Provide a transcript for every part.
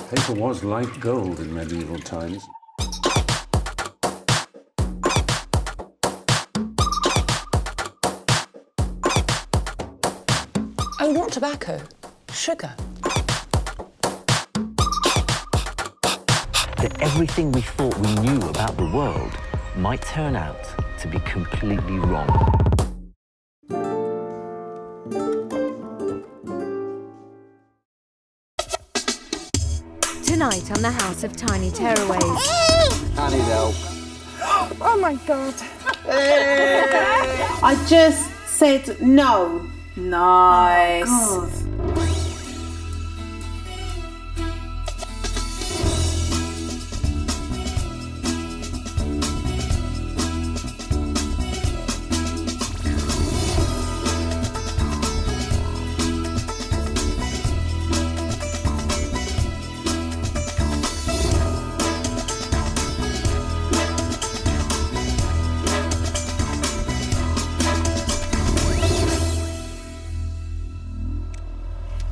Paper was like gold in medieval times. Oh, not tobacco. Sugar. That everything we thought we knew about the world might turn out to be completely wrong. Tonight on the House of Tiny Tearaways. I need help. Oh my God. I just said no. Nice. Oh, God.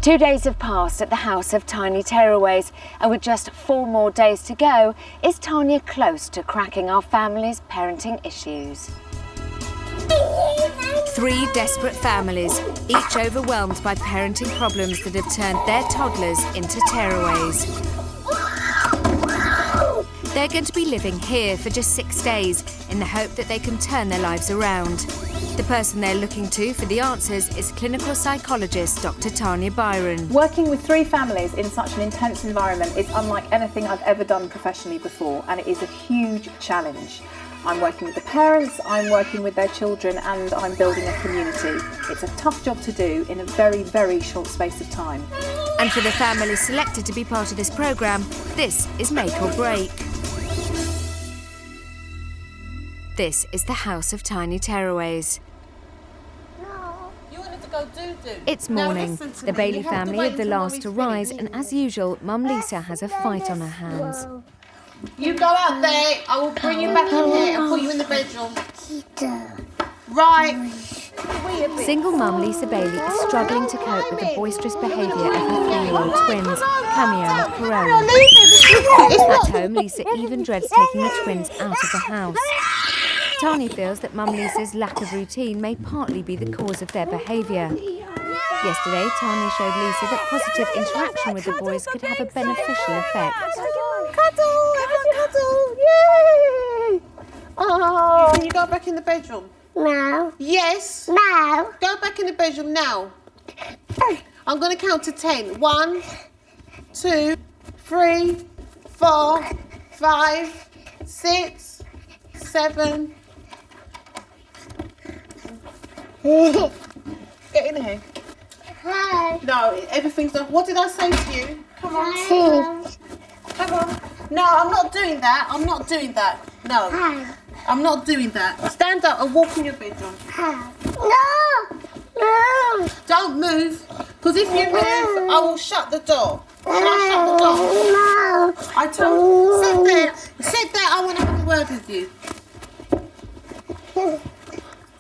Two days have passed at the House of Tiny Tearaways, and with just 4 more days to go, is Tanya close to cracking our family's parenting issues? 3 desperate families, each overwhelmed by parenting problems that have turned their toddlers into tearaways. They're going to be living here for just 6 days in the hope that they can turn their lives around. The person they're looking to for the answers is clinical psychologist Dr. Tanya Byron. Working with 3 families in such an intense environment is unlike anything I've ever done professionally before, and it is a huge challenge. I'm working with the parents, I'm working with their children, and I'm building a community. It's a tough job to do in a very, very short space of time. And for the families selected to be part of this programme, this is make or break. This is the House of Tiny Tearaways. It's morning. The Bailey family are the last to rise, and as usual, Mum Lisa has a fight on her hands. You go out there, I will bring you back in here and put you in the bedroom. Right. Single mum Lisa Bailey is struggling to cope with the boisterous behaviour of her 3-year-old twins, Camille and Corone. At home, Lisa even dreads taking the twins out of the house. Tanya feels that Mum Lisa's lack of routine may partly be the cause of their behaviour. Yesterday, Tanya showed Lisa that positive interaction with the boys could have a beneficial effect. Cuddle, everyone cuddle, yay! Oh, can you go back in the bedroom? No. Yes. No. Go back in the bedroom now. I'm going to count to 10. 1, 2, 3, 4, 5, 6, 7. Get in here. Hi. No, everything's done. What did I say to you? Come on. Hi. Come on. No, I'm not doing that. I'm not doing that. No. Hi. I'm not doing that. Stand up and walk in your bedroom. Hi. No. No. Don't move. Because if you move, I will shut the door. Shall I shut the door? No. I told sit there. Sit there. I want to have a word with you.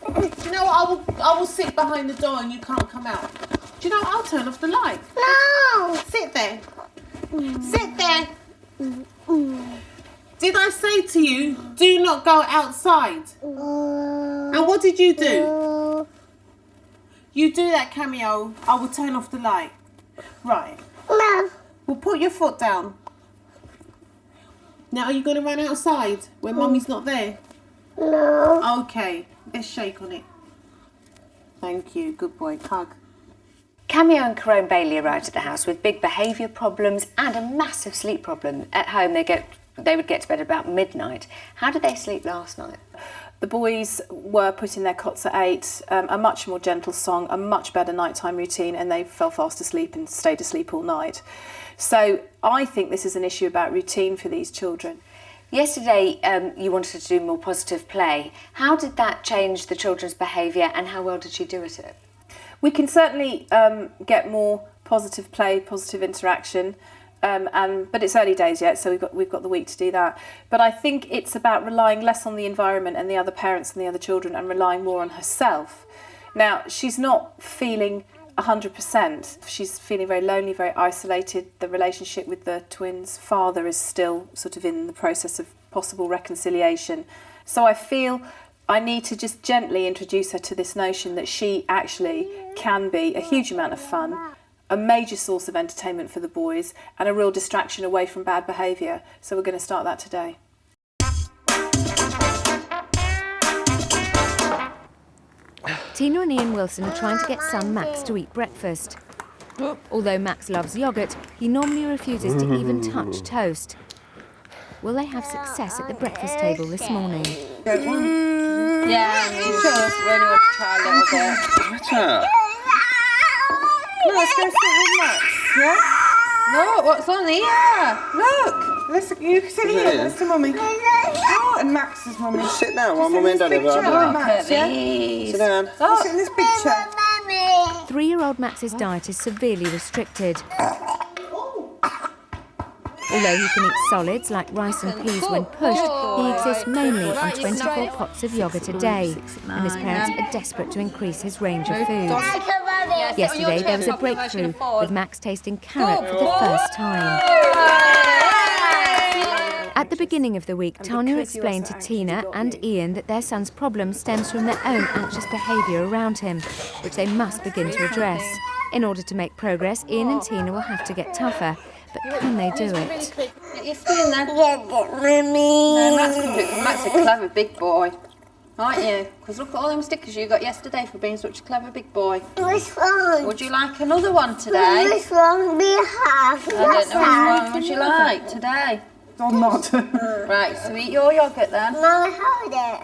Do you know what? I will sit behind the door and you can't come out. Do you know what? I'll turn off the light. No. Sit there. Sit there. Did I say to you, do not go outside? And what did you do? You do that, Cameo, I will turn off the light. Right. No. Well, put your foot down. Now, are you going to run outside when Mummy's not there? No. Okay. Let's shake on it. Thank you. Good boy. Hug. Camille and Corone Bailey arrived at the house with big behaviour problems and a massive sleep problem. At home, they would get to bed about midnight. How did they sleep last night? The boys were put in their cots at 8, a much more gentle song, a much better nighttime routine, and they fell fast asleep and stayed asleep all night. So I think this is an issue about routine for these children. Yesterday, you wanted to do more positive play. How did that change the children's behaviour, and how well did you do at it? We can certainly get more positive play, positive interaction, but it's early days yet, so we've got the week to do that. But I think it's about relying less on the environment and the other parents and the other children and relying more on herself. Now, she's not feeling 100%. She's feeling very lonely, very isolated. The relationship with the twins' father is still sort of in the process of possible reconciliation. So I feel I need to just gently introduce her to this notion that she actually can be a huge amount of fun, a major source of entertainment for the boys, and a real distraction away from bad behaviour. So we're going to start that today. Tina and Ian Wilson are trying to get son Max to eat breakfast. Although Max loves yoghurt, he normally refuses to even touch toast. Will they have success at the breakfast table this morning? Yeah, I mean, just really want to try a little bit. Come on, let's go sit with Max, yeah? Look, what's on here? Look. Let's, you sit here, that's to Mummy. Oh, and Max's Mummy. Sit down while Mummy and Daddy Look are. at Max, yeah? Sit down. Sit in this big chair. 3-year-old Max's diet is severely restricted. Although he can eat solids like rice and peas when pushed, he exists mainly on 24 pots of yoghurt a day, and his parents are desperate to increase his range of foods. Yesterday there was a breakthrough, with Max tasting carrot for the first time. At the beginning of the week, Tanya explained to Tina and Ian that their son's problem stems from their own anxious behaviour around him, which they must begin to address. In order to make progress, Ian and Tina will have to get tougher. But can they do it? You're still in there. No, Max can do it. Max is a clever big boy, aren't you? Because look at all them stickers you got yesterday for being such a clever big boy. Which one? Would you like another one today? Which one we have? I don't know which one would you like today. Or not. Right, so eat your yoghurt then. Mama, hold it.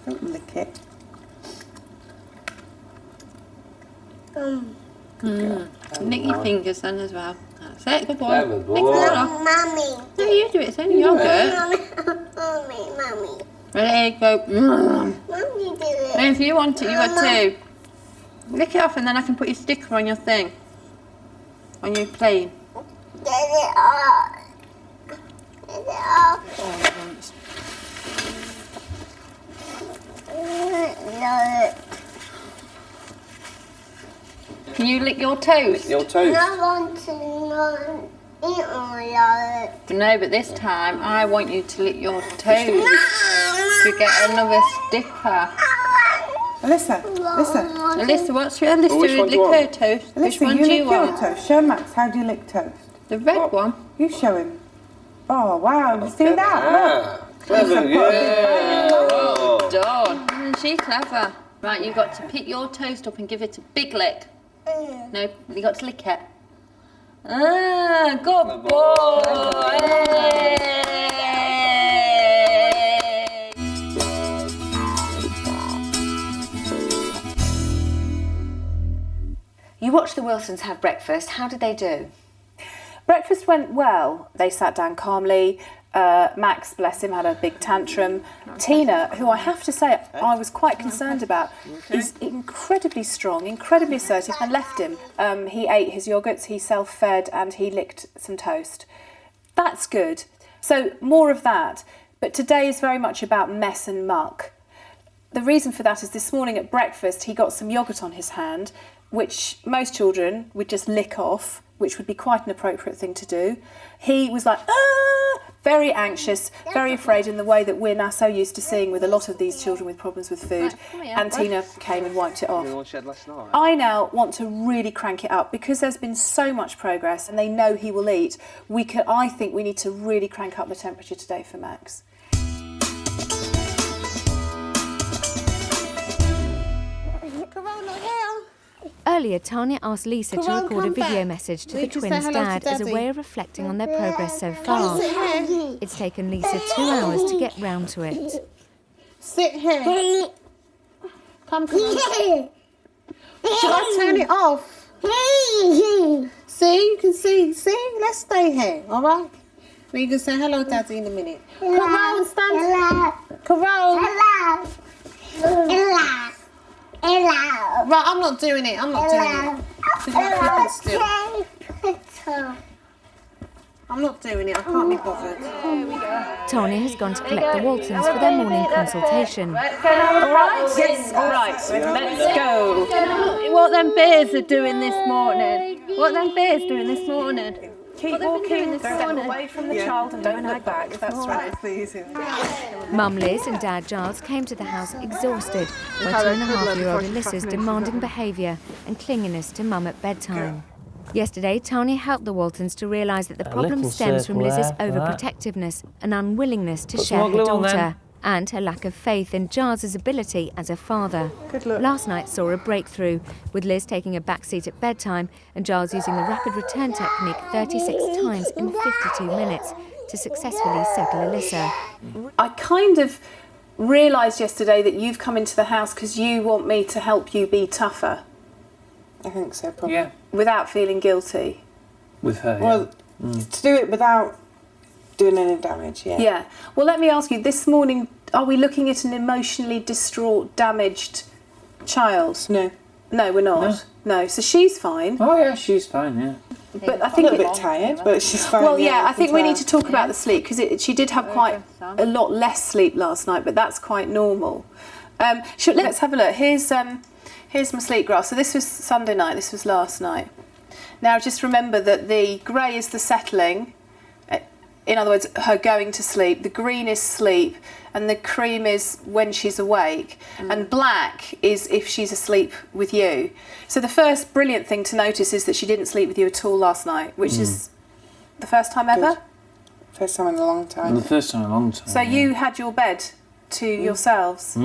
Don't lick it. Nick your fingers then as well. That's it, good boy. Clever boy. Nick that off. Mommy. No, you do it, it's only yoghurt. Mommy. Ready, go. Mommy do it. And if you want it, you got to. Lick it off and then I can put your sticker on your thing. On your plane. Get it off. Get it off. No. Can you lick your toast? Your toast. I want to eat all of it. No, but this time I want you to lick your toast to get another sticker. Alyssa, Alyssa, what's your Alyssa? Which one do Lick you her want? toast. Which Alyssa, one you do you lick your want? toast. Show Max how do you lick toast. The red one. You show him. Oh, wow, you see that? Look. Clever, yeah. Well done. Isn't she clever? Right, you've got to pick your toast up and give it a big lick. No, you got to lick it. Ah, good boy. You watched the Wilsons have breakfast. How did they do? Breakfast went well. They sat down calmly. Max, bless him, had a big tantrum. Tina, who I have to say I was quite concerned about, is incredibly strong, incredibly assertive, and left him. He ate his yoghurts, he self-fed, and he licked some toast. That's good. So more of that. But today is very much about mess and muck. The reason for that is this morning at breakfast he got some yoghurt on his hand, which most children would just lick off, which would be quite an appropriate thing to do. He was like, very anxious, very afraid in the way that we're now so used to seeing with a lot of these children with problems with food. And Tina came and wiped it off. I now want to really crank it up because there's been so much progress and they know he will eat. I think we need to really crank up the temperature today for Max. Earlier, Tanya asked Lisa to record a video message to the twins' dad as a way of reflecting on their progress so far. It's taken Lisa 2 hours to get round to it. Sit here. Come. Should I turn it off? See, you can see. See, let's stay here, all right? We can say hello, Daddy, in a minute. Carol, stand. Carol. Right, I'm not doing it. I'm not doing it. I can't be bothered. Tanya has gone to collect the Waltons for their morning consultation. All right? Yes, all right. Let's go. Oh, what them bears are doing this morning. What them bears doing this morning. Keep walking, step away from the child and don't look back. That's right. Mum Liz and Dad Giles came to the house exhausted, while 2.5-year-old Alyssa's demanding behaviour and clinginess to Mum at bedtime. Yesterday, Tanya helped the Waltons to realise that the problem stems from Liz's overprotectiveness and unwillingness to share her daughter, and her lack of faith in Giles's ability as a father. Last night saw a breakthrough, with Liz taking a back seat at bedtime and Giles using the rapid return technique 36 times in 52 minutes to successfully settle Alyssa. I kind of realised yesterday that you've come into the house because you want me to help you be tougher. I think so, probably. Yeah. Without feeling guilty. With her, Well, to do it without doing any damage, yeah. Yeah. Well, let me ask you, this morning, are we looking at an emotionally distraught, damaged child? No. No, we're not. No. So she's fine. Oh, yeah, she's fine, yeah. But I A think little bit tired, but she's fine. well, yeah, I think we need to. to talk about the sleep because she did have quite a lot less sleep last night, but that's quite normal. Let's have a look. Here's my sleep graph. So this was Sunday night. This was last night. Now, just remember that the grey is the settling. In other words, her going to sleep. The green is sleep, and the cream is when she's awake, and black is if she's asleep with you. So the first brilliant thing to notice is that she didn't sleep with you at all last night, which is the first time ever? Good. First time in a long time. The first time in a long time. So you had your bed to yourselves.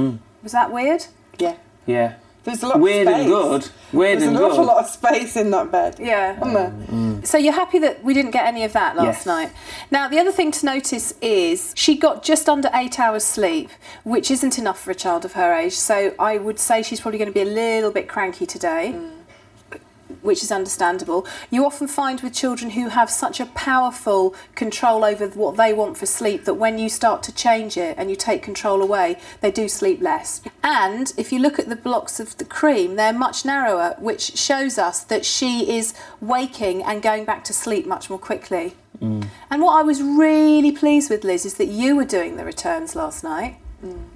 Was that weird? Yeah. Yeah. There's a lot Weird of space. and good. Weird There's and an awful good. lot of space in that bed. Yeah. So you're happy that we didn't get any of that last Yes. night. Now, the other thing to notice is she got just under 8 hours sleep, which isn't enough for a child of her age. So I would say she's probably going to be a little bit cranky today, which is understandable. You often find with children who have such a powerful control over what they want for sleep that when you start to change it and you take control away, they do sleep less. And if you look at the blocks of the cream, they're much narrower, which shows us that she is waking and going back to sleep much more quickly. And what I was really pleased with, Liz, is that you were doing the returns last night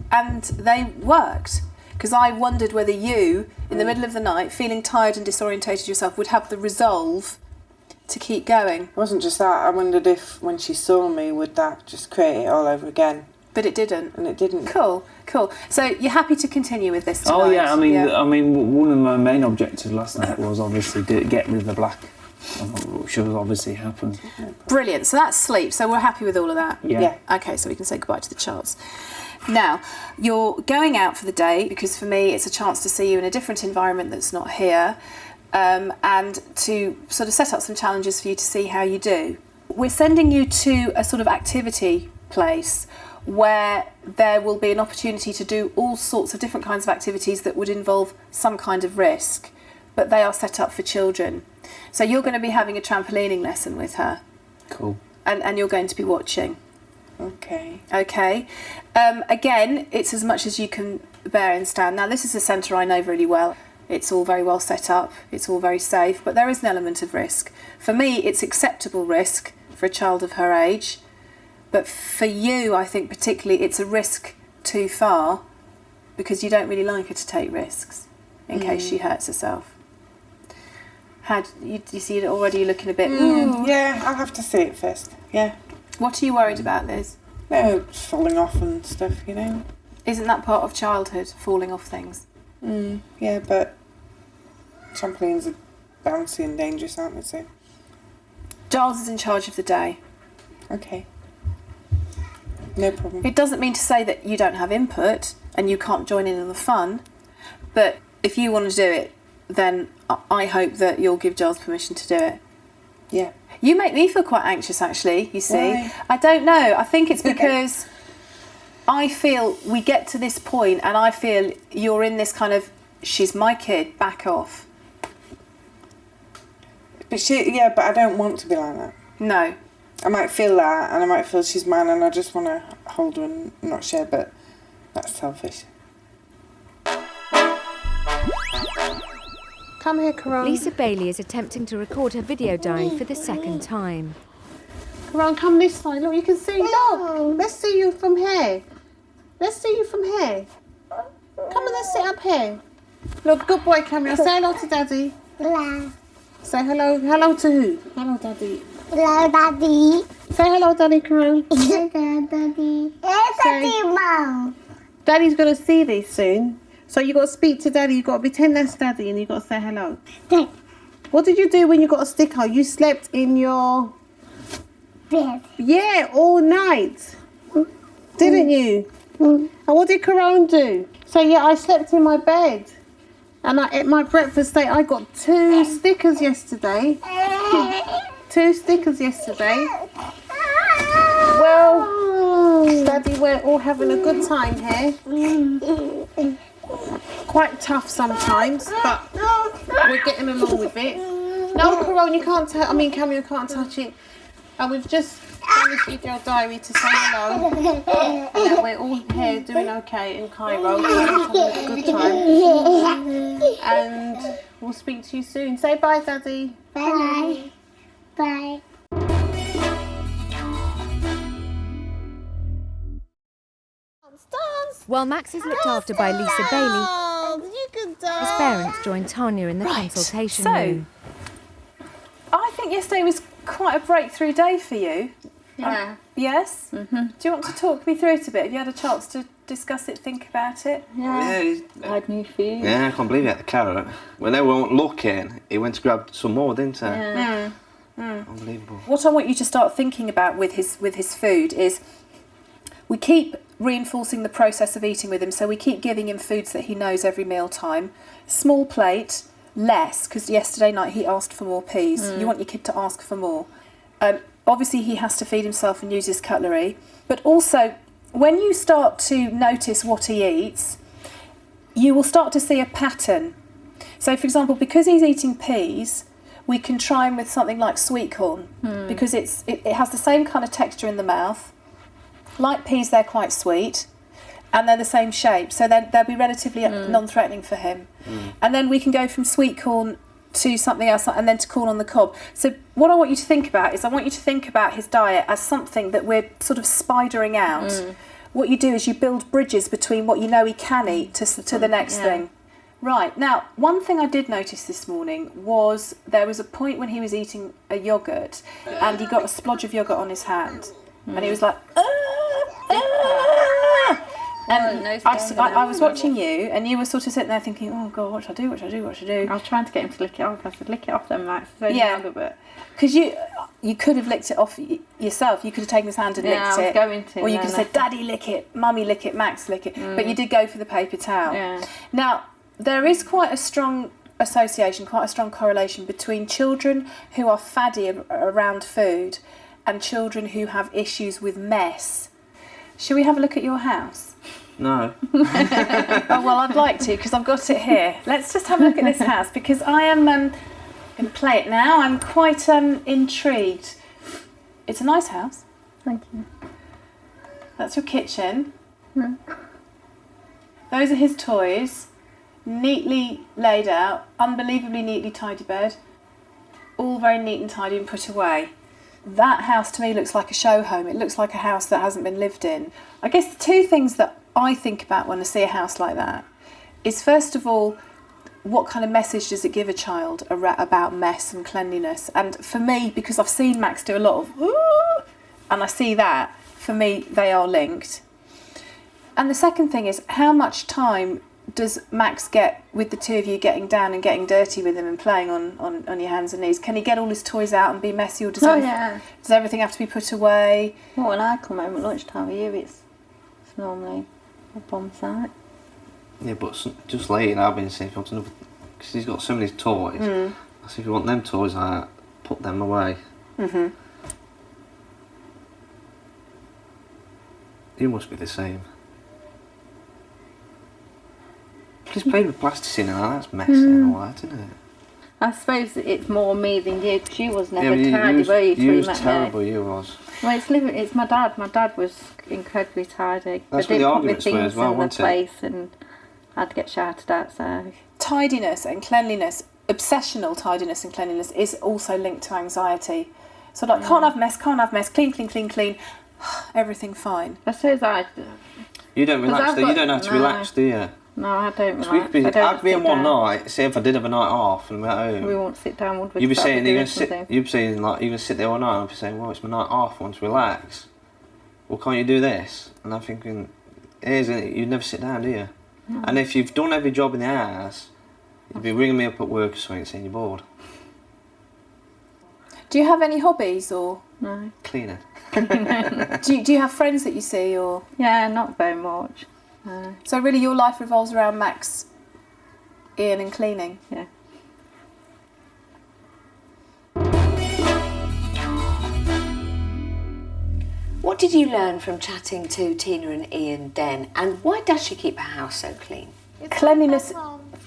and they worked. Because I wondered whether you, in the middle of the night, feeling tired and disorientated yourself, would have the resolve to keep going. It wasn't just that. I wondered if, when she saw me, would that just create it all over again? But it didn't. And it didn't. Cool. So you're happy to continue with this tonight? Oh, yeah, I mean, one of my main objectives last night was obviously to get rid of the black, which has obviously happened. Brilliant. So that's sleep. So we're happy with all of that? Yeah. Okay, so we can say goodbye to the charts. Now, you're going out for the day because for me it's a chance to see you in a different environment that's not here, and to sort of set up some challenges for you to see how you do. We're sending you to a sort of activity place where there will be an opportunity to do all sorts of different kinds of activities that would involve some kind of risk, but they are set up for children. So you're going to be having a trampolining lesson with her. Cool. And you're going to be watching. Okay. Okay. Again, it's as much as you can bear and stand. Now, this is a centre I know really well. It's all very well set up. It's all very safe, but there is an element of risk. For me, it's acceptable risk for a child of her age, but for you, I think particularly, it's a risk too far because you don't really like her to take risks in case she hurts herself. Do you see it already? You're looking a bit... Yeah, I'll have to see it first. Yeah. What are you worried about, Liz? No, just falling off and stuff, you know. Isn't that part of childhood, falling off things? Yeah, but trampolines are bouncy and dangerous, aren't they? So. Giles is in charge of the day. Okay. No problem. It doesn't mean to say that you don't have input and you can't join in on the fun, but if you want to do it, then I hope that you'll give Giles permission to do it. Yeah. You make me feel quite anxious, actually, you see. Why? I don't know. I think it's because I feel we get to this point and I feel you're in this kind of, she's my kid, back off. But but I don't want to be like that. No. I might feel that, and I might feel she's mine, and I just want to hold her and not share, but that's selfish. Come here, Karan. Lisa Bailey is attempting to record her video diary for the second time. Karan, come this side. Look, you can see. Look, let's see you from here. Let's see you from here. Come and let's sit up here. Look, good boy, Camille. Say hello to Daddy. Hello. Say hello. Hello to who? Hello, Daddy. Hello, Daddy. Say hello, Daddy, Carol. Hello, Daddy. Hey, Daddy, Mom. Daddy's going to see this soon. So you got to speak to Daddy. You got to pretend that's Daddy and you got to say hello. What did you do when you got a sticker? You slept in your... Bed. Yeah, all night. Didn't you? And what did Caron do? So yeah, I slept in my bed. And I ate my breakfast today. I got 2 stickers yesterday. 2 stickers yesterday. Well, Daddy, we're all having a good time here. Quite tough sometimes, but we're getting along with it. No, Caron, you can't touch. I mean, Camille, you can't touch it. And we've just done this video diary to say hello. And that we're all here doing okay in Cairo. Having a good time. And we'll speak to you soon. Say bye, Daddy. Bye. Bye. While Max is looked after by Lisa Bailey, his parents join Tanya in the consultation room. I think yesterday was quite a breakthrough day for you. Yeah. Yes? Do you want to talk me through it a bit? Have you had a chance to discuss it, think about it? Yeah. I had new food. Yeah, I can't believe he had the carrot. When they weren't looking, he went to grab some more, didn't he? Yeah. Unbelievable. What I want you to start thinking about with his food is we keep reinforcing the process of eating with him, so we keep giving him foods that he knows every meal time. Small plate, less, because yesterday night he asked for more peas. You want your kid to ask for more. Obviously he has to feed himself and use his cutlery, but also when you start to notice what he eats, you will start to see a pattern. So for example, because he's eating peas, we can try him with something like sweet corn, because it has the same kind of texture in the mouth. Like peas, they're quite sweet, and they're the same shape, so they'll be relatively non-threatening for him. And then we can go from sweet corn to something else, and then to corn on the cob. So what I want you to think about is I want you to think about his diet as something that we're sort of spidering out. What you do is you build bridges between what you know he can eat to the next thing. Right, now, one thing I did notice this morning was there was a point when he was eating a yoghurt, and he got a splodge of yoghurt on his hand, and he was like, and I was watching you, and you were sort of sitting there thinking, oh God, what should I do, what should I do, what should I do? I was trying to get him to lick it off. I said, lick it off then, Max. Because you could have licked it off yourself. You could have taken his hand and licked it. I was going to. Or you could have said, Daddy, lick it, Mummy, lick it, Max, lick it. But you did go for the paper towel. Yeah. Now, there is quite a strong association, quite a strong correlation between children who are faddy around food and children who have issues with mess. Shall we have a look at your house? No. Oh, well, I'd like to, because I've got it here. Let's just have a look at this house, because I am going to play it now. I'm quite intrigued. It's a nice house. Thank you. That's your kitchen. Those are his toys. Neatly laid out, unbelievably neatly tidy bed. All very neat and tidy and put away. That house to me looks like a show home. It looks like a house that hasn't been lived in. I guess the 2 things that I think about when I see a house like that is, first of all, what kind of message does it give a child about mess and cleanliness? And for me, because I've seen Max do a lot of ooh, and I see that, for me, they are linked. And the second thing is, how much time does Max get with the 2 of you getting down and getting dirty with him and playing on your hands and knees? Can he get all his toys out and be messy, or does everything have to be put away? Well, when I come home at lunchtime with you, it's normally a bomb site. Yeah, but just lately I've been saying, if you want another, because he's got so many toys, I said, if you want them toys out, put them away. You must be the same. He's played with plasticine and that's messy and all that, isn't it? I suppose it's more me than you, because you was never Yeah, tidy, were you? You was terrible, you was. Well, it's my dad. My dad was incredibly tidy. That's but where the did put arguments my were things as well, in wasn't the it? place and had to get shouted at, so... Tidiness and cleanliness, obsessional tidiness and cleanliness, is also linked to anxiety. So like, can't have mess, clean, clean, clean, clean, everything fine. I suppose You don't relax, you don't have to relax, do you? No, I don't So we relax. could be, I don't I'd be in sit one down. night, say if I did have a night off and we're at home. We won't sit down, would we? You'd be 'Cause I'd saying, doing you'd something. be saying like, you can sit there all night and I'd be saying, well, it's my night off, I want to relax. Well, can't you do this? And I'm thinking, it is, isn't it? You never sit down, do you? No. And if you've done every job in the house, you'd be ringing me up at work or something saying you're bored. Do you have any hobbies or no? Cleaning. do you have friends that you see or? Yeah, not very much. So really, your life revolves around Max, Ian, and cleaning. Yeah. What did you learn from chatting to Tina and Ian then, and why does she keep her house so clean? Cleanliness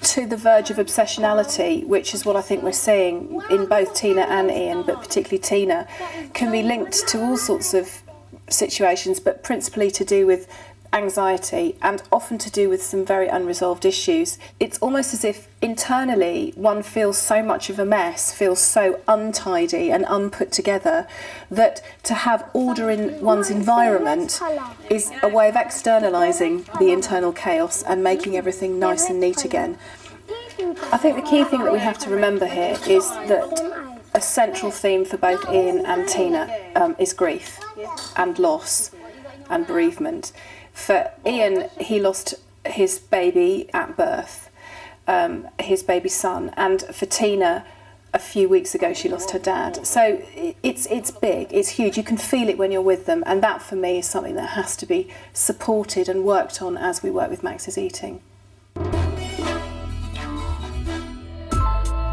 to the verge of obsessionality, which is what I think we're seeing in both Tina and Ian, but particularly Tina, can be linked to all sorts of situations, but principally to do with anxiety and often to do with some very unresolved issues. It's almost as if internally one feels so much of a mess, feels so untidy and unput together, that to have order in one's environment is a way of externalising the internal chaos and making everything nice and neat again. I think the key thing that we have to remember here is that a central theme for both Ian and Tina is grief and loss and bereavement. For Ian, he lost his baby at birth, his baby son, and for Tina, a few weeks ago she lost her dad. So it's big, it's huge. You can feel it when you're with them, and that for me is something that has to be supported and worked on as we work with Max's eating.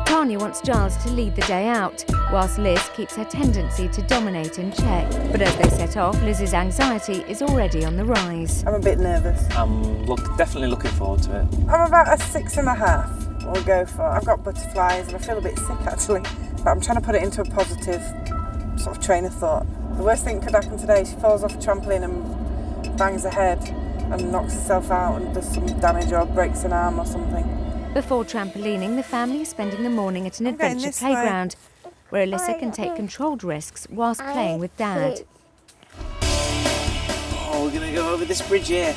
Tanya wants Giles to lead the day out, whilst Liz keeps her tendency to dominate in check. But as they set off, Liz's anxiety is already on the rise. I'm a bit nervous. I'm definitely looking forward to it. I'm about a 6.5 we'll go for. I've got butterflies and I feel a bit sick actually, but I'm trying to put it into a positive sort of train of thought. The worst thing that could happen today, she falls off a trampoline and bangs her head and knocks herself out and does some damage or breaks an arm or something. Before trampolining, the family is spending the morning at an adventure playground, where Alyssa can take controlled risks whilst playing with Dad. Oh, we're going to go over this bridge here.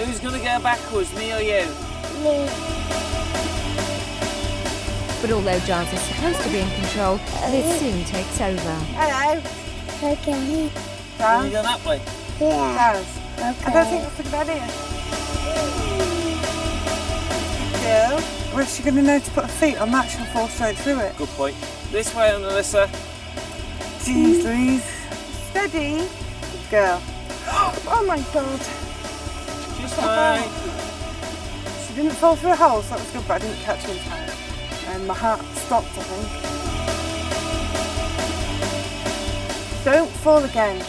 Who's going to go backwards, me or you? Me. But although Giles is supposed to be in control, Liz soon takes over. Hello. Okay. Can we go that way? Yeah. Giles. Okay. I don't think that's a good idea. Girl. Well, is she going to know to put her feet on that? She'll fall straight through it. Good point. This way, Alyssa. Jeez Louise. Steady. Good girl. Oh my God. Just fine. She didn't fall through a hole, so that was good, but I didn't catch her in time. And my heart stopped, I think. Don't fall again.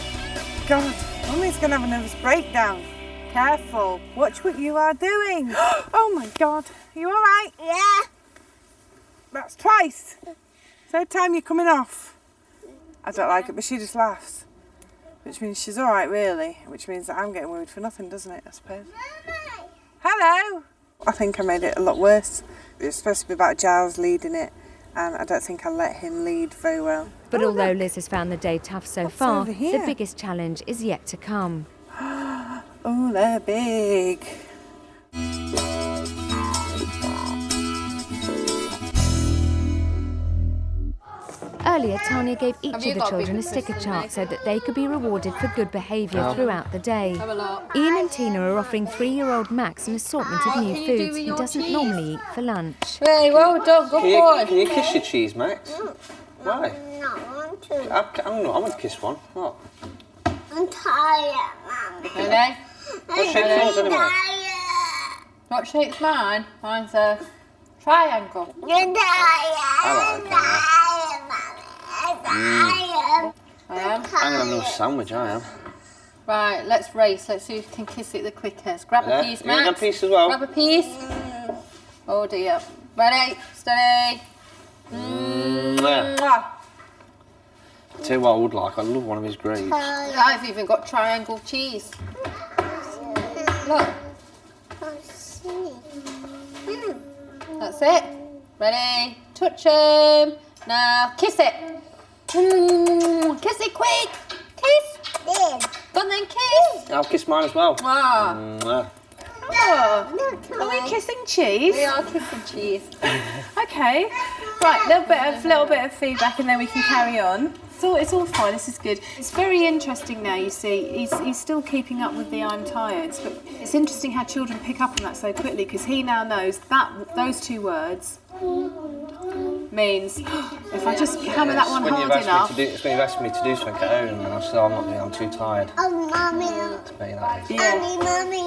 God, Mummy's going to have a nervous breakdown. Careful. Watch what you are doing. Oh my God. Are you all right? Yeah. That's twice. Third time you're coming off. I don't like it, but she just laughs. Which means she's all right, really. Which means that I'm getting worried for nothing, doesn't it, I suppose? Hello. I think I made it a lot worse. It was supposed to be about Giles leading it, and I don't think I let him lead very well. But although Liz has found the day tough so far, over here? the biggest challenge is yet to come. Oh, they're big. Earlier, Tanya gave each Have of you the got children a big sticker Christmas chart cake? so that they could be rewarded for good behaviour throughout the day. Have a look. Ian and Tina are offering 3-year-old Max an assortment of new can you do foods with he your doesn't cheese? normally eat for lunch. Hey, well done, good boy. Can you kiss your cheese, Max? Why? Not want to. I want to kiss one. What? I'm tired, Mummy. Ready? What shape's yours anyway? Tired. What shape's mine? Mine's a triangle. You're tired. I like that. I'm tired. I am. I'm going to have another sandwich, I am. Right, let's race. Let's see who can kiss it the quickest. Grab a Yeah, piece, you want Max. a piece as well? Grab a piece. Oh dear. Ready, steady. Yeah. Mwah. Tell you what I would like, I love one of his grapes. I've even got triangle cheese. Look, that's it. Ready? Touch him. Now kiss it. Kiss it quick. Kiss. Did. Go Go on then, kiss. I'll kiss mine as well. Ah. Mwah. Oh, are we kissing cheese? We are kissing cheese. Okay, right, little bit of feedback and then we can carry on. So it's all fine, this is good. It's very interesting now, you see, he's still keeping up with the I'm tired, but it's interesting how children pick up on that so quickly because he now knows that those two words means if I just hammer that one hard enough. It's when you've asked me to do something at home and I said I'm not doing it, I'm too tired. Oh, Mummy. To me, that is. Mummy.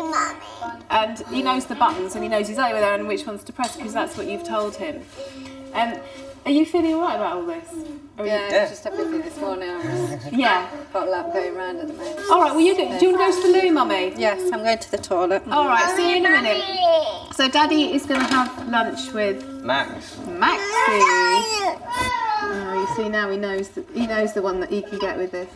And he knows the buttons and he knows exactly where they are and which ones to press because that's what you've told him. Are you feeling all right about all this? Yeah, just everything this morning. Yeah. Got a lot going around at the moment. All right, well, do you want to go to the loo, Mummy? Yes, I'm going to the toilet. All right, see you in a minute. So Daddy is going to have lunch with Max. Maxie. Oh, you see now he knows the one that he can get with it.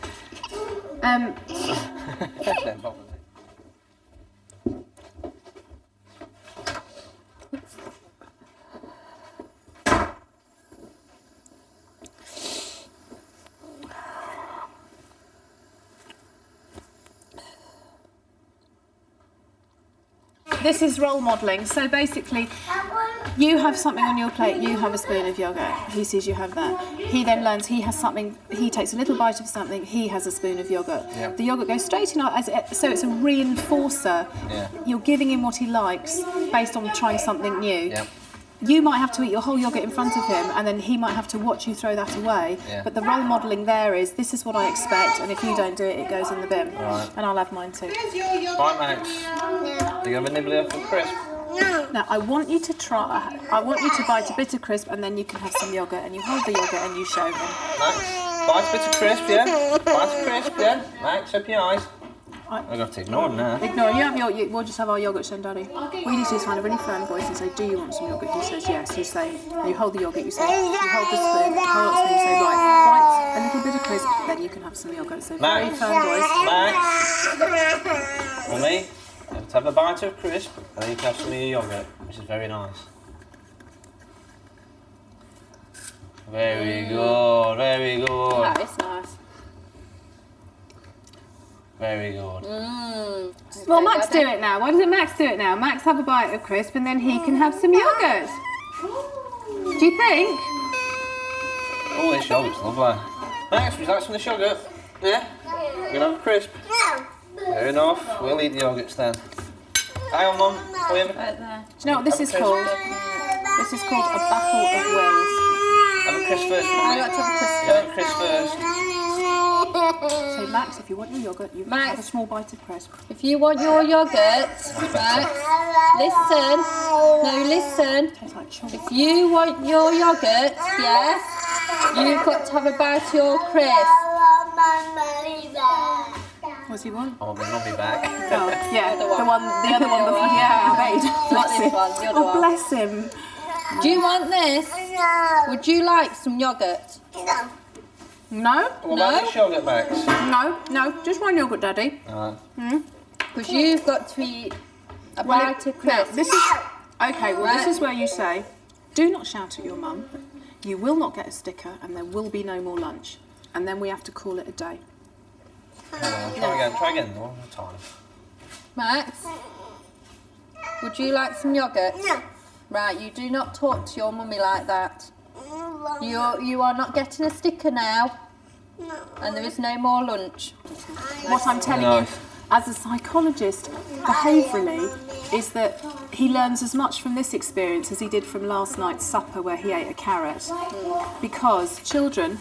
This is role modelling. So basically, you have something on your plate, you have a spoon of yoghurt. He sees you have that. He then learns he has something, he takes a little bite of something, he has a spoon of yoghurt. Yep. The yoghurt goes straight in, so it's a reinforcer. Yeah. You're giving him what he likes based on trying something new. Yep. You might have to eat your whole yoghurt in front of him and then he might have to watch you throw that away. Yeah. But the role modelling there is, this is what I expect, and if you don't do it, it goes in the bin. Right. And I'll have mine too. Right, Max. Do you have a nibble of crisp? No. Now, I want you to bite a bit of crisp and then you can have some yoghurt and you hold the yoghurt and you show him. Max, bite a bit of crisp, yeah? Bite a crisp, yeah? Max, open your eyes. I'm going to have to ignore him now. Ignore him. We'll just have our yoghurt, then, Daddy. What you need to do is find a really firm voice and say, do you want some yoghurt? He says yes. You say, you hold the yoghurt, you say, you hold the spoon, hold the spoon, you say, right, bite a little bit of crisp, then you can have some yoghurt. So very firm voice. Max. Mummy, you have to have a bite of crisp and then you can have some of your yoghurt, which is very nice. Very good, very good. That is nice. Very good. Well, Max do it now. Why doesn't Max do it now? Max have a bite of crisp and then he can have some yoghurt. Do you think? Oh, this yoghurt's lovely. Max, would you like some of this yoghurt? Yeah? We're going to have a crisp. Fair enough. We'll eat the yoghurts then. Hang on, Mum. Right there. Do you know what this is called? This is called a battle of wills. Have a crisp first, Mum. I like to have a crisp. You have a crisp first. So Max, if you want your yoghurt, you have a small bite of crisp. If you want your yoghurt, Max, listen. No, listen. If you want your yoghurt, yes, you've got to have a bite of your crisp. What's he want? I want my mummy back. Oh, yeah, the other one before. Yeah, I made. Not this one, the other one. Oh, bless him. Do you want this? Would you like some yoghurt? No. What about this yoghurt, Max? No, just one yoghurt, Daddy. Because you've got to eat a bite of crisp. This is okay. Well, this is where you say, do not shout at your mum. You will not get a sticker, and there will be no more lunch. And then we have to call it a day. Try again. One more time. Max, would you like some yoghurt? No. Right, you do not talk to your mummy like that. You are not getting a sticker now, and there is no more lunch. What I'm telling you, as a psychologist, behaviourally, is that he learns as much from this experience as he did from last night's supper where he ate a carrot. Because children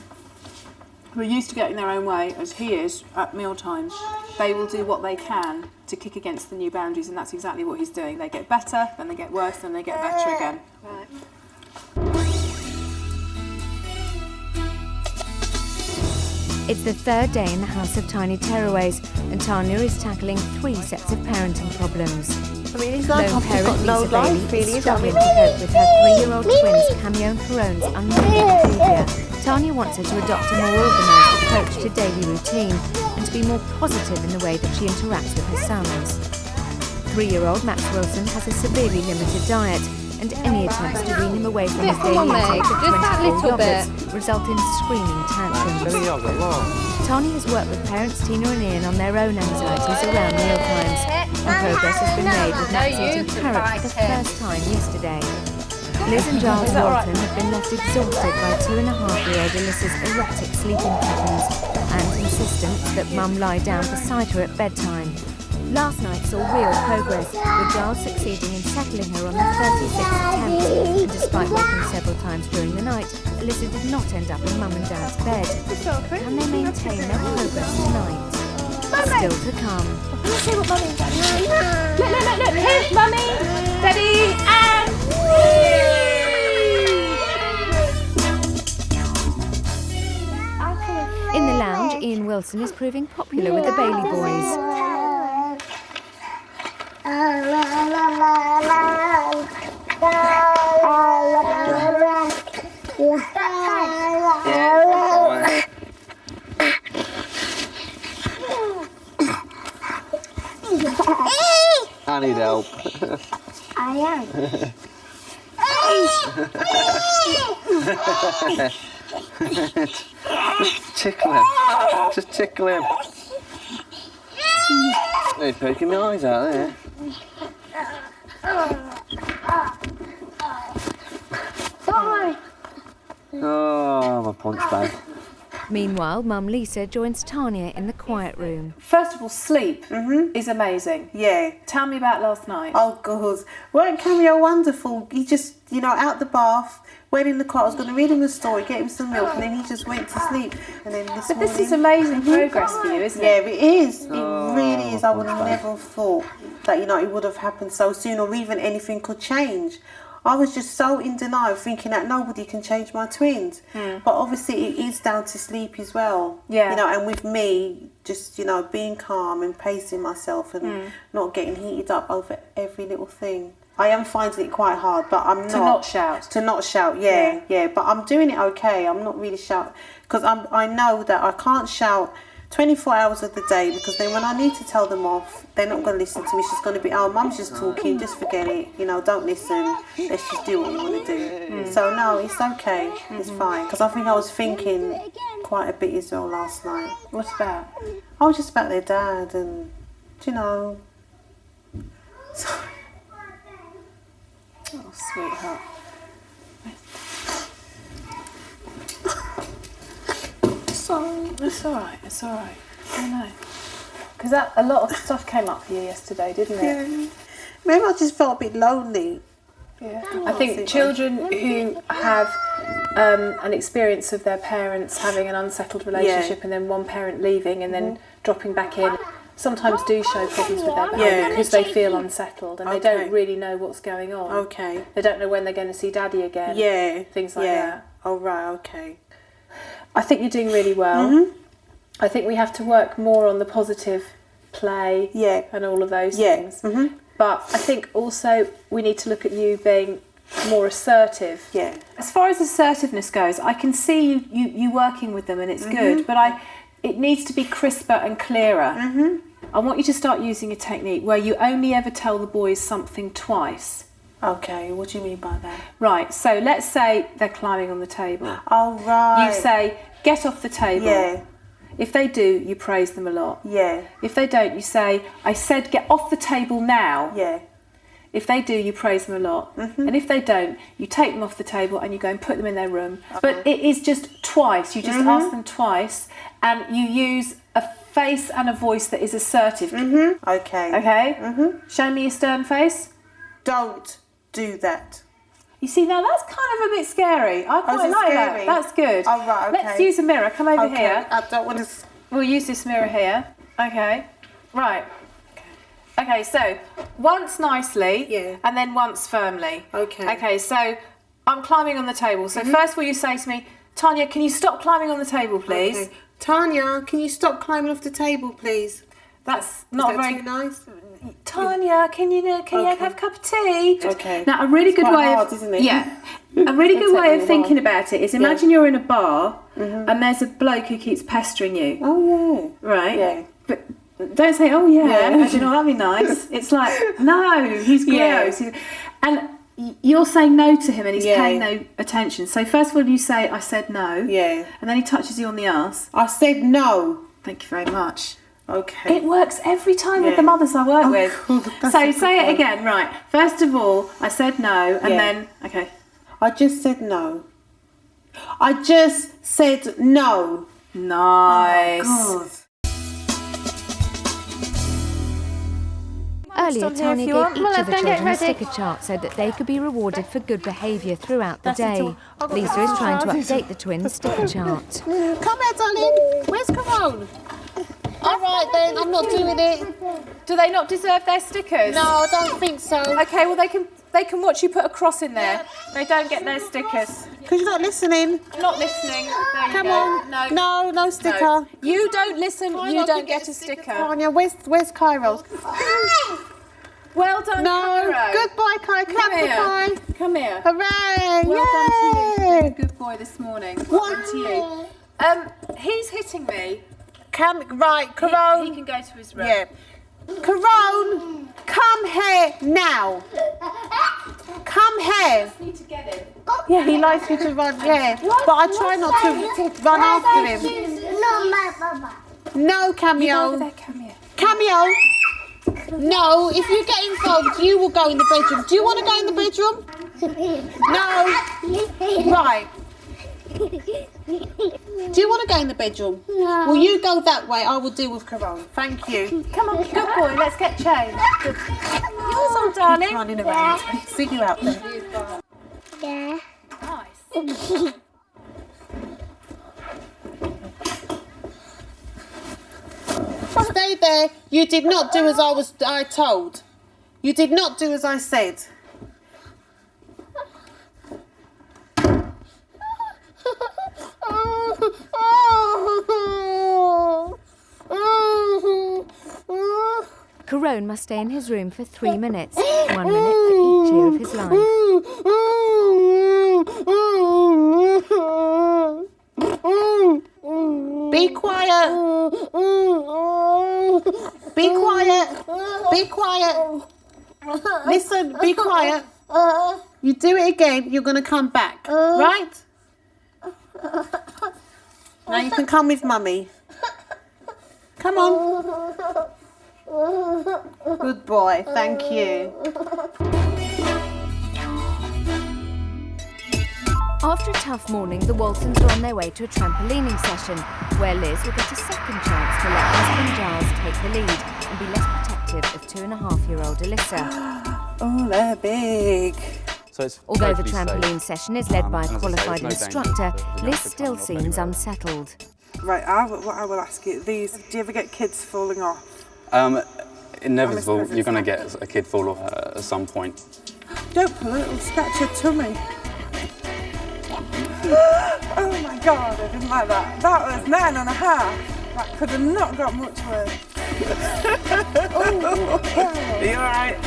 who are used to getting their own way, as he is, at meal times, they will do what they can to kick against the new boundaries, and that's exactly what he's doing. They get better, then they get worse, then they get better again. Right. It's the third day in the House of Tiny Tearaways, and Tanya is tackling 3 sets of parenting problems. I mean, it's like Lone I've parent got no Lisa life, Bailey really. is struggling to cope with her 3-year-old twins Cameo and Carone's unruly behaviour. Tanya wants her to adopt a more organised approach to daily routine and to be more positive in the way that she interacts with her sons. 3-year-old Max Wilson has a severely limited diet, and any attempts to wean him away from his daily intake of 24 yogurts result in screaming tantrums. Tanya has worked with parents Tina and Ian on their own anxieties around mealtimes, and progress has been made with Max eating carrot for the first time yesterday. Liz and Giles Walton have been left exhausted by 2.5-year-old Alyssa's erratic sleeping patterns and insistence that Mum lie down beside her at bedtime. Last night saw real progress, with Giles succeeding in settling her on the 36th attempt, and despite waking several times during the night, Alyssa did not end up in Mum and Dad's bed. Can they maintain their progress tonight? Still to come. Let's see what Mummy and Daddy do. Look, here's Mummy, Daddy, and... In the lounge, Ian Wilson is proving popular with the Bailey boys. I need help. I am. Just tickle him. Just tickle him. He's poking my eyes out there. Oh, my punch bag. Meanwhile, Mum Lisa joins Tanya in the quiet room. First of all, sleep is amazing. Yeah. Tell me about last night. Oh, God. Weren't Cameo wonderful? He just, out the bath, went in the car. I was going to read him a story, get him some milk, and then he just went to sleep. And then this morning... This is amazing progress for you, isn't it? Yeah, it is. It really is. I would have never thought that, it would have happened so soon, or even anything could change. I was just so in denial, thinking that nobody can change my twins. But obviously it is down to sleep as well. Yeah. And with me, just, being calm and pacing myself and not getting heated up over every little thing. I am finding it quite hard, but I'm not... To not shout. To not shout, yeah. But I'm doing it okay. I'm not really shouting. Because I know that I can't shout 24 hours of the day, because then when I need to tell them off, they're not going to listen to me. It's just going to be, oh, Mum's just talking, just forget it, don't listen, let's just do what we want to do. So no, it's okay, it's fine, because I think I was thinking quite a bit as well last night. What about? I was just about their dad and, Sorry. Oh, sweetheart. Sorry. It's all right. I know. Because a lot of stuff came up for you yesterday, didn't it? Yeah. Maybe I just felt a bit lonely. Yeah. I think children who have an experience of their parents having an unsettled relationship and then one parent leaving and then dropping back in sometimes do show problems with their behaviour because they feel unsettled and they don't really know what's going on. Okay. They don't know when they're going to see Daddy again. Yeah. Things like that. Oh, right, okay. I think you're doing really well. I think we have to work more on the positive play and all of those things. But I think also we need to look at you being more assertive. Yeah. As far as assertiveness goes, I can see you working with them and it's good, but it needs to be crisper and clearer. I want you to start using a technique where you only ever tell the boys something twice. Okay, what do you mean by that? Right, so let's say they're climbing on the table. Oh, right. You say, get off the table. Yeah. If they do, you praise them a lot. Yeah. If they don't, you say, I said get off the table now. Yeah. If they do, you praise them a lot. And if they don't, you take them off the table and you go and put them in their room. But it is just twice. You just ask them twice and you use a face and a voice that is assertive. Okay. Okay? Show me your stern face. Don't do that. You see, now that's kind of a bit scary. I quite like that. That's good. Oh, right, okay. Let's use a mirror. Come over here. I don't want to... We'll use this mirror here. Okay. Right. Okay, so once nicely and then once firmly. Okay. Okay, so I'm climbing on the table. So first of all you say to me, Tanya, can you stop climbing on the table, please? Okay. Tanya, can you stop climbing off the table, please? That's not very too nice. Tanya, can you have a cup of tea? Okay. Now a really good way of isn't it? a really good way of thinking about it is imagine you're in a bar and there's a bloke who keeps pestering you. Oh yeah. Right? Yeah. But don't say, oh yeah, as in, oh that'd be nice. It's like, no, he's gross. And you're saying no to him and he's paying no attention. So first of all, you say, I said no. Yeah. And then he touches you on the arse. I said no. Thank you very much. Okay. It works every time with the mothers I work with. Cool. So say it again, right. First of all, I said no, and then, okay. I just said no. I just said no. Nice. Oh, God. Earlier, Tanya gave each of the children a sticker chart so that they could be rewarded for good behaviour throughout the day. Lisa is trying to update the twins' sticker chart. Come here, darling. Where's Caron? All right, then. I'm not doing it. Do they not deserve their stickers? No, I don't think so. Okay, well, they can watch you put a cross in there. They don't get their stickers. Because you're not listening. Not listening. There you Come go. on. No sticker. No. You don't listen, you don't get a sticker. Tanya, where's Cairo's? Well done, Cairo. Good boy, Kai. Come here. Kai. Come here. Hooray! Well done to you. Yay! You're a good boy this morning. Well done to you. He's hitting me. Right, Caron. He can go to his room. Yeah. Caron, come here now. Come here. You need to get him. Yeah, he likes you to run. Yeah, but I try not to run after him. No, my Papa. No, Cameo. Cameo. Cameo. No, if you get involved, you will go in the bedroom. Do you want to go in the bedroom? No. Right. Do you want to go in the bedroom? No. Well, you go that way. I will deal with Caron. Thank you. Come on, good boy. Let's get changed. Yours on, darling. Running around. See you out there. Yeah. Nice. Stay there. You did not do as I told. You did not do as I said. Caron must stay in his room for 3 minutes, 1 minute for each year of his life. Be quiet. Be quiet. Be quiet. Listen, be quiet. You do it again, you're going to come back, right? Now you can come with Mummy. Come on. Good boy, thank you. After a tough morning, the Waltons are on their way to a trampolining session, where Liz will get a second chance to let husband Giles take the lead and be less protective of 2.5-year-old Alyssa. Oh, they're big. So it's Although the totally trampoline safe. session is led by a And as I say, qualified there's no instructor, danger that you're Liz going to still come off seems anyway. unsettled. Right, what I will ask you, do you ever get kids falling off? Inevitable, you're going to get a kid fall off at some point. Don't pull it, it'll scratch your tummy. Oh my God, I didn't like that. That was 9.5. That could have not got much worse. Are you alright?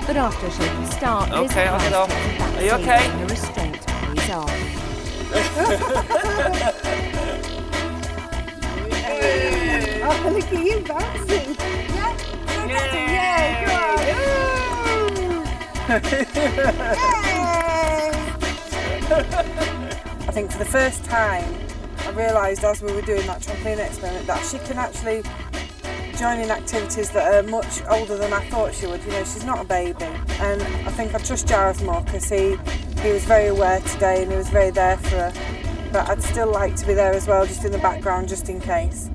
But after a shaky start, Liz Okay, I'll get off. Are you okay? and the restraint pays off. Oh, look at you bouncing. I think for the first time, I realised as we were doing that trampoline experiment that she can actually join in activities that are much older than I thought she would. You know, she's not a baby. And I think I trust Giles more because he was very aware today and he was very there for her. But I'd still like to be there as well, just in the background, just in case.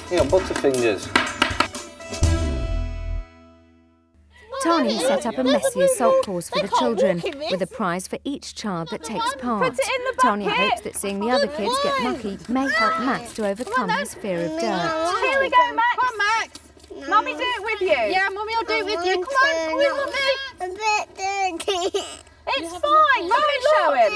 You got butterfingers. Tanya set up a messy assault course for the children, with a prize for each child that takes part. Tanya hopes that seeing the other kids get mucky may help Max to overcome his fear of dirt. Here we go, Max. Come on, Max. Mummy do it with you. Yeah, Mummy will do it with you. Come on, Mummy. It's fine. Mummy, show him.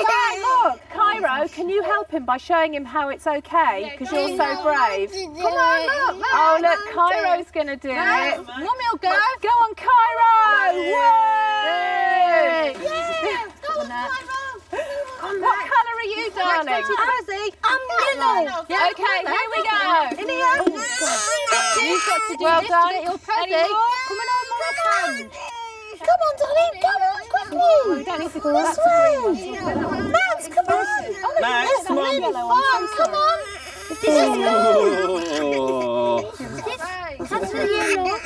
Dad, look. Cairo, can you help him by showing him how it's okay? Because you're so brave. Come on, look. Max. Oh, look, Cairo's going to do it. Mummy will go. Go on, Cairo. Woo! Yeah. Go on, Cairo. What colour are you, darling? I'm yellow. Okay, here we go. In here. You've got to do this to get your present. Come on, Come on, darling, come on, quickly. We don't need to go This way. Max, come on. Max, It's come on. really fun, come on. Oh. That's the yellow.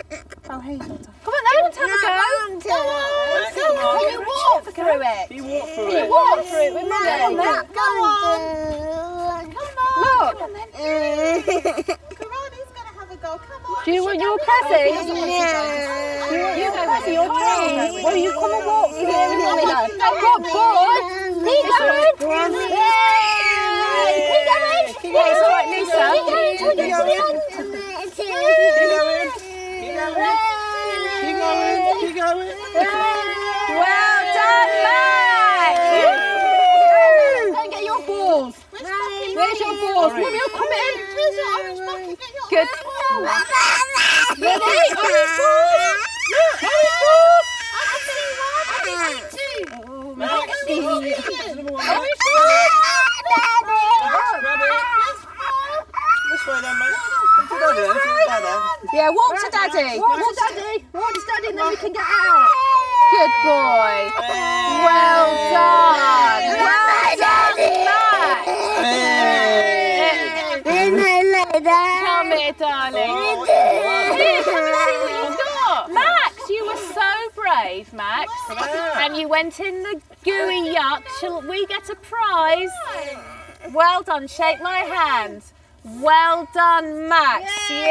Oh, hey, Come on, they want to have a go. Go on. You walk through it. You walk through You it. walk through it with Mummy. Go on. Come on. Look. Come on then. Karani's going to have a go. Come on. Do you want your present? Yeah. You go with your treat. Well, you come and walk through here with Mummy now. Oh, good boy. Keep going. Yeah, it's all right, Lisa. Keep going. Well done, Max. Don't get your balls. Where's your balls? Mummy will come in. Where's your orange bucket? Good. Ready? Orange balls. Look, orange balls. I can see one. Max, Orange balls. grab it. This way then, Max. To Daddy then, to Daddy. Yeah, walk to Daddy. Walk to Daddy. Walk to Daddy and then we can get out. Good boy. Well done. Well done, Max. Come here, darling. Here, come and see what you've got. Max, you were so brave, Max. And you went in the gooey yuck. Shall we get a prize? Well done. Shake my hand. Well done, Max. Yay!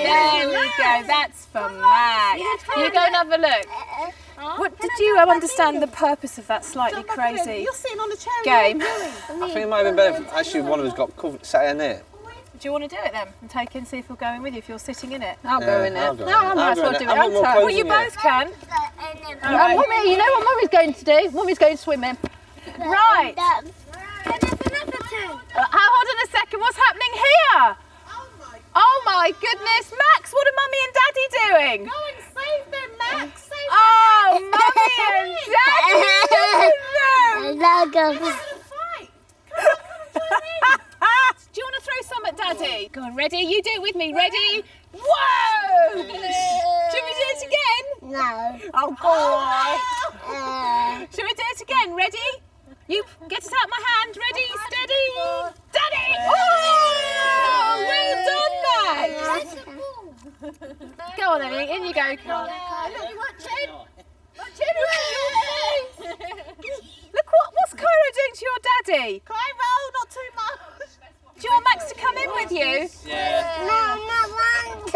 There we go. That's for Max. You go and have a look. What did you understand the purpose of that slightly crazy You're sitting on the chair. game? I think it might have been better if actually one of us got sat in it. Do you want to do it then? And take in, see if we're going with you, if you're sitting in it? I'll go in there. I'll go in No, I it. might as I'll well go do in it. it. I've got more Well, clothes you than you. both can. Mummy, you know what Mummy's going to do? Mummy's going swimming. Right. Hold on a second. What's happening here? Oh my goodness, Max! What are Mummy and Daddy doing? Go and save them, Max. Save Oh, Mummy and Daddy! Do you want to throw some at Daddy? Go on, ready? You do it with me. Ready? Whoa! Do you want me to do it again? No. Oh, boy. Shall we do it again? Ready? You get it out of my hand. Ready? Steady. Daddy! Oh! Well done, Max. Go on, then. In you go. Look, what's Cairo doing to your daddy? Cairo, not too much. Do you want Max to come in with you? No, not one.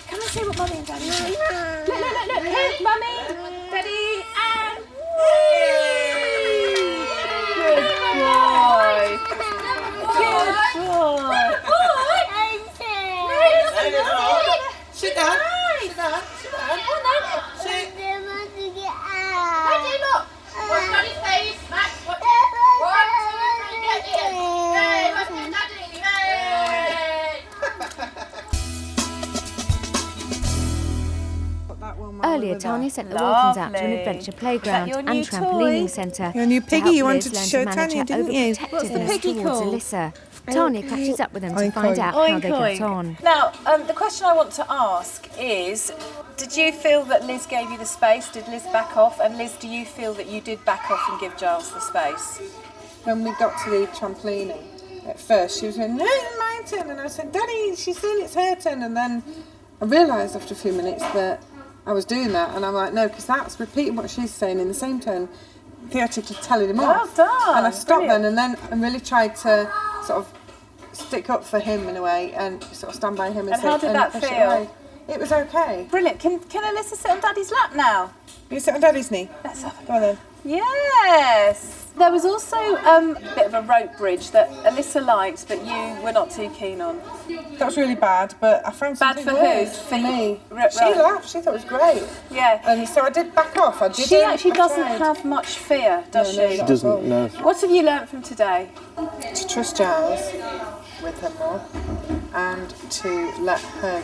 Come and see what Mummy and Daddy do. Look. Here's Mummy, Daddy, and... Good boy. Sit down. Sit down. Sit. Ready, look. What's Daddy's face? Max, watch it. 1, 2, 3, get in. Hey, look at Daddy. Hey. Earlier, Tanya sent the Waltons out to an Lovely. adventure Is playground that your and new trampolining toy? centre. Your new to piggy help you Liz wanted to learn show manage Tanya, her didn't you? What's the overprotectiveness piggy towards called? Alyssa. Tanya catches up with them to Oink, find oink. out how they got on. Now, the question I want to ask is, did you feel that Liz gave you the space? Did Liz back off? And Liz, do you feel that you did back off and give Giles the space? When we got to the trampolining, at first she was going, no, it's my turn. And I said, Daddy, she's saying it's her turn. And then I realised after a few minutes that I was doing that. And I'm like, no, because that's repeating what she's saying in the same tone, theoretically telling him off. Well done. And I stopped Brilliant. then, and then I really tried to sort of stick up for him in a way and sort of stand by him and And say, how did that push it feel? away. It was okay. Brilliant. Can Alyssa sit on Daddy's lap now? You sit on Daddy's knee. Let's have a Go on then. Yes. There was also a bit of a rope bridge that Alyssa liked, but you were not too keen on. That was really bad, but I found Bad something for who? worse for me. Right. She laughed. She thought it was great. Yeah. And so I did back off. I did. She actually doesn't have much fear, does No, she? not Doesn't, at all. no. What have you learnt from today? To trust Giles with her more and to let her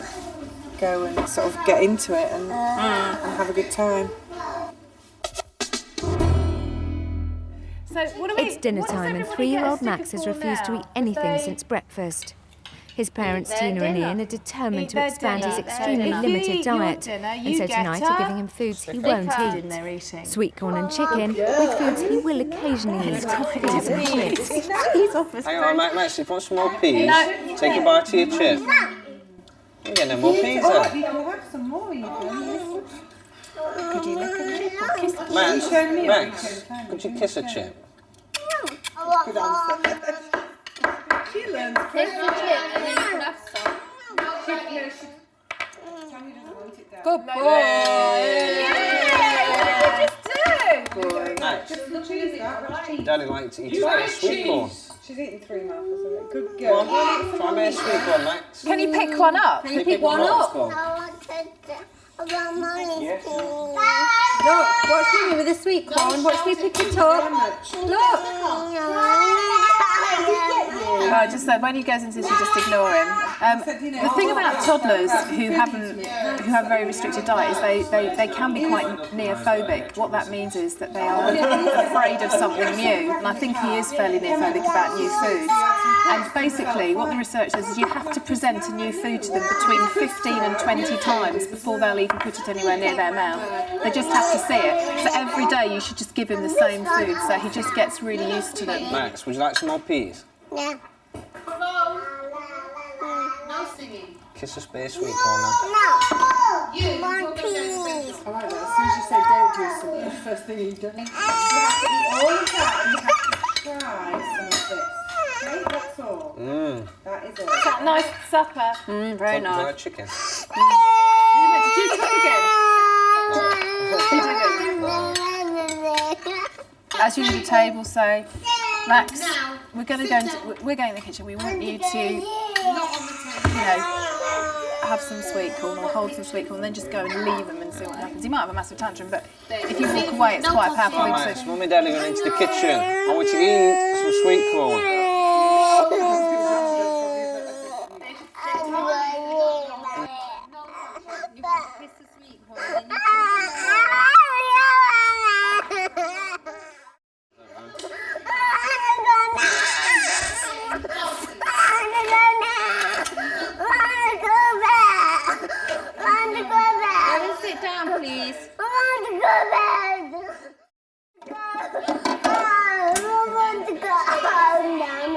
go and sort of get into it and have a good time. So what do we? It's dinner time and 3-year-old Max has refused to eat anything since breakfast. His parents, Tina and Ian, are determined to expand his extremely limited diet, and so tonight are giving him foods he won't eat. Sweet corn and chicken, with foods he will occasionally eat, peas and chips. Hang on, Max, if you want some more peas, take a bite of your chip. You get no more peas then. You can have some more even. Could you lick a chip or kiss a chip? Max, could you kiss a chip? Good answer. She learns Kiss the chip and then you can have some. Good boy! Max, Daddy likes to eat a bit of sweet corn. She's eaten 3 mouthfuls of it. Good Come girl. on, try a bit of sweet corn, Max. Can you pick one up? Can you pick one up? Look, watch me with the sweet corn. Watch me pick it up. Look. I just said when he goes into this, you just ignore him. The thing about toddlers who have very restricted diet is they can be quite neophobic. What that means is that they are afraid of something new, and I think he is fairly neophobic about new foods. And basically, what the research says is you have to present a new food to them between 15 and 20 times before they'll even put it anywhere near their mouth. They just have to see it. So every day you should just give him the same food, so he just gets really used to them. Max, would you like some more peas? Yeah. Now singing. Kiss a bit of sweet corn then. No. More peas. I like that. As soon as you say don't do something, the first thing you do. You have to eat all of that and you have to try some of this. Okay, that's all. That is all. Is that nice supper? Very Would you nice. like chicken? Did you talk again? As you leave the table, say, Max, we're going in the kitchen. We want you to, have some sweet corn or hold some sweet corn, and then just go and leave them and see what happens. You might have a massive tantrum, but if you walk away, it's quite a powerful Right, thing. Max, Mum and Daddy are going into the kitchen. I want you to eat some sweet corn. Kiss the sweet corn and then you sit down, please.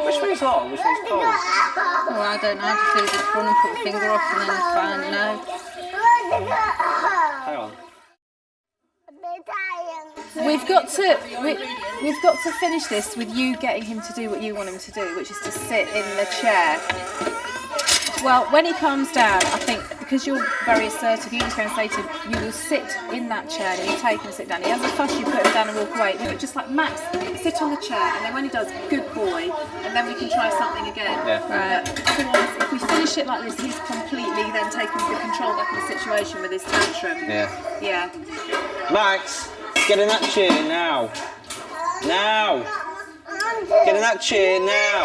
Which one's hot? Which one's cold? Oh, I don't know. I just leave it run and put the finger off and then it's fine now. Hang on. We've got to finish this with you getting him to do what you want him to do, which is to sit in the chair. Well, when he calms down, I think because you're very assertive, you're just going to say to him, you will sit in that chair, and you take him and sit down. He has a fuss, you put him down and walk away. But just like Max, sit on the chair, and then when he does, good boy, and then we can try something again. Yeah. Otherwise, if we finish it like this, he's completely then taking the control back of the situation with his tantrum. Yeah. Max, get in that chair now. Now. Get in that chair now.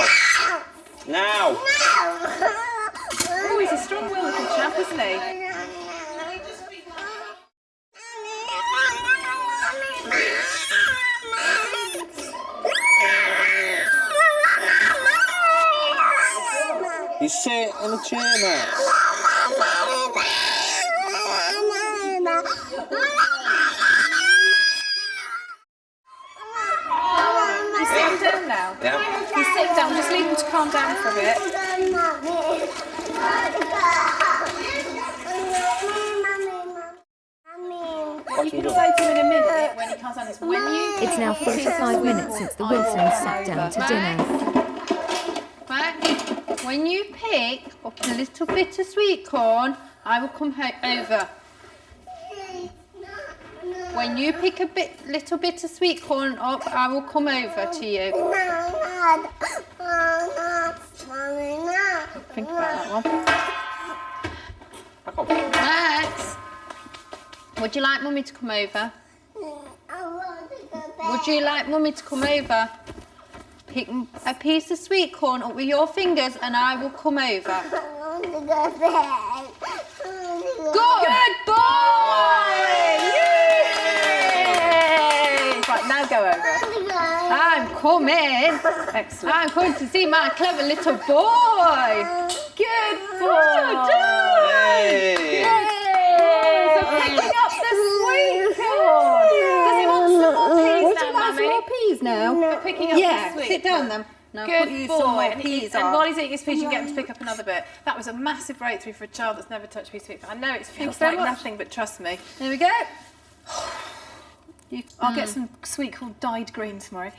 Now. Oh, he's a strong-willed little chap, isn't he? You sit in the chair, Max. He's sitting down now. Yeah. He's sitting down. Just leave him to calm down for a bit. You can say to him in a minute when he comes down. It's when you. It's now 45 minutes since the Wilsons sat down to dinner. Max, when you pick up a little bit of sweet corn, I will come over. When you pick a little bit of sweet corn up, I will come over to you. Think about that one. Max, would you like Mummy to come over? Would you like Mummy to come over? Pick a piece of sweet corn up with your fingers and I will come over. Good boy! Yay! Right, now go over. I'm coming. Excellent. I'm going to see my clever little boy. Good boy. Hey. So picking up the sweet corn. Does he want some more peas now, Mummy? More peas now? For picking up the sweet sit down then. Now Good put you boy. some more And peas and on. while he's eating his peas, you can get him to pick up another bit. That was a massive breakthrough for a child that's never touched a piece of meat. I know it feels like nothing, but trust me. There we go. I'll get some sweet corn dyed green tomorrow.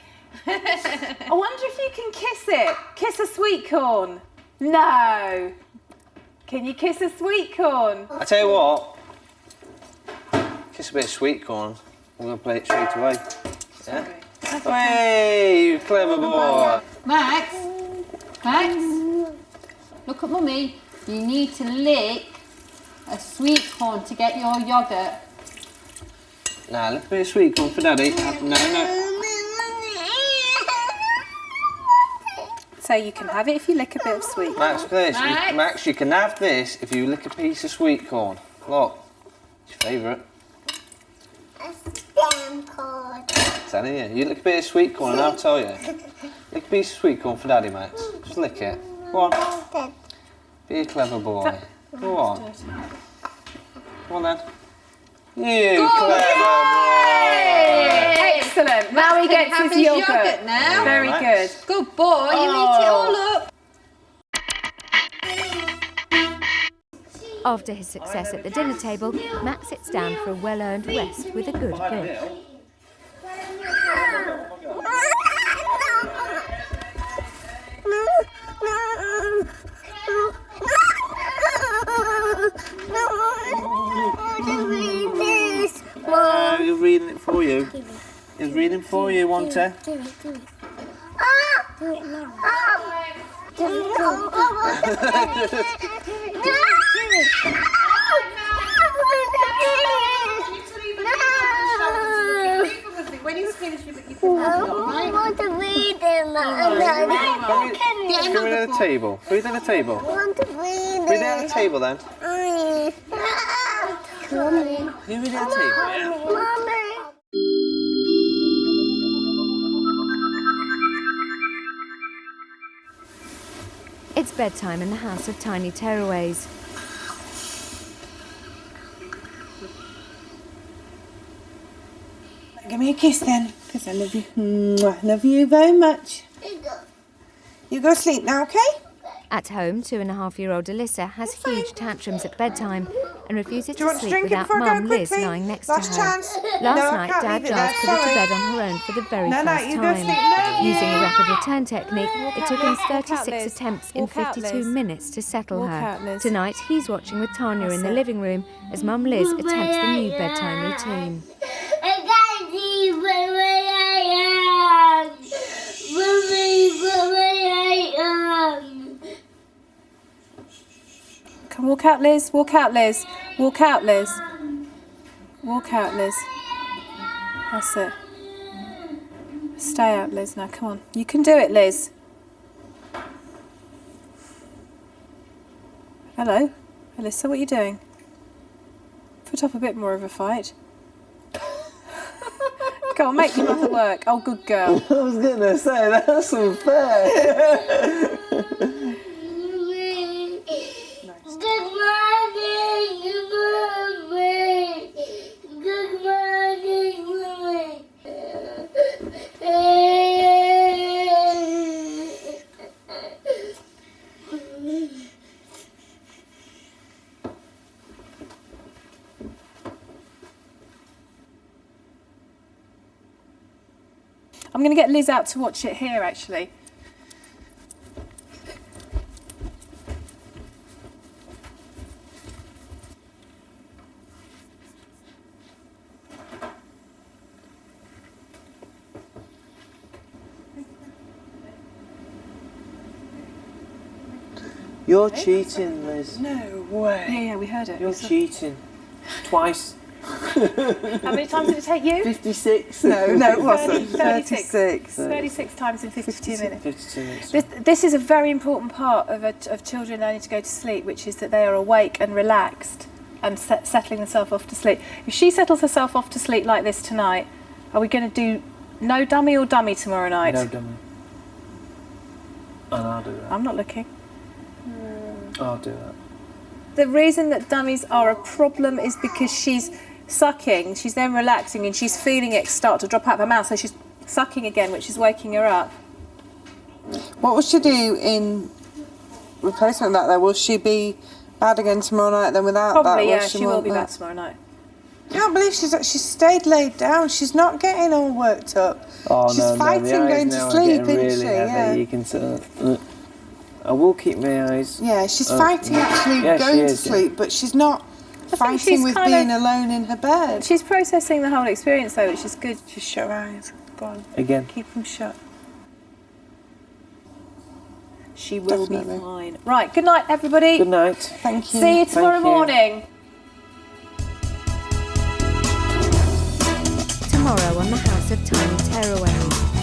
I wonder if you can kiss it. Kiss a sweet corn. No. Can you kiss a sweet corn? I tell you what, kiss a bit of sweet corn, we're going to play it straight away. Yeah? Hey, you clever boy. Max, look at Mummy. You need to lick a sweet corn to get your yoghurt. Now, lick a bit of sweet corn for Daddy. No. So you can have it if you lick a bit of sweet corn. Max, Max, you can have this if you lick a piece of sweet corn. Look, it's your favourite. Stem corn. Telling you, you lick a bit of sweet corn and I'll tell you. Lick a piece of sweet corn for Daddy, Max. Just lick it. Go on. Be a clever boy. Go on. Come on then. You clever boy. Excellent. Now he gets his yoghurt now. Very good. Good boy. You eat it all up. After his success at the dinner table, Max sits down for a well-earned rest with a good book. He's reading it for you. He's reading for you, won't he? When he's finished, you can have it, all right? I want to read it. Can we read at the table? Read at the table. I want to read it. Read it at the table then. Mommy. You read it at the table, yeah? Mommy. It's bedtime in the House of Tiny Tearaways. Give me a kiss then, because I love you. Mwah. Love you very much. You go sleep now, okay? At home, 2.5-year-old Alyssa has huge tantrums at bedtime and refuses Do you to want to sleep drink it without before I go Mum Liz quickly? lying next Last to her. chance. Last No, I night, can't Dad leave it Giles there, put her to sorry. bed on her own for the very No, first you go time. sleep. Love Using a you. rapid return technique, it took him Walk out, 36 Liz. attempts in Walk out, 52 Liz. minutes to settle Walk her. out, Liz. Tonight, he's watching with Tanya in the That's it. living room as Mum Liz attempts the new bedtime routine. I can't see where I am. Where I am. Come walk out, Liz. Walk out, Liz. Walk out, Liz. Walk out, Liz. That's it. Stay out, Liz. Now, come on. You can do it, Liz. Hello. Alyssa, what are you doing? Put up a bit more of a fight. Go on, make your mother work. Oh, good girl. I was going to say, that's unfair. Good morning, Mommy. Good morning, Mommy. I'm going to get Liz out to watch it here, actually. You're cheating, Liz. No way. Yeah, we heard it. You're cheating. Twice. How many times did it take you? 56. No, it wasn't. 36. 36. 36 times in 52 minutes. 52 minutes. This is a very important part of children learning to go to sleep, which is that they are awake and relaxed and settling themselves off to sleep. If she settles herself off to sleep like this tonight, are we going to do no dummy or dummy tomorrow night? No dummy. And I'll do that. I'm not looking. I'll do that. The reason that dummies are a problem is because she's sucking, she's then relaxing and she's feeling it start to drop out of her mouth, so she's sucking again, which is waking her up. What will she do in replacement of that, though? Will she be bad again tomorrow night then without that? Probably, yeah, she will be bad tomorrow night. I can't believe she's stayed laid down. She's not getting all worked up. Oh, she's no, fighting the eyes going now to are sleep, getting isn't really she? heavy. Yeah. You can sort of, I will keep my eyes. Yeah, she's fighting actually yeah, going to is, sleep, but she's not fighting she's with kind being of- alone in her bed. She's processing the whole experience though, which is good. Just shut her eyes. Go on. Again. Keep them shut. She will Definitely. be fine. Right, good night everybody. Good night. Thank you. See you tomorrow Thank you. morning. Tomorrow on the House of Tiny Tearaways.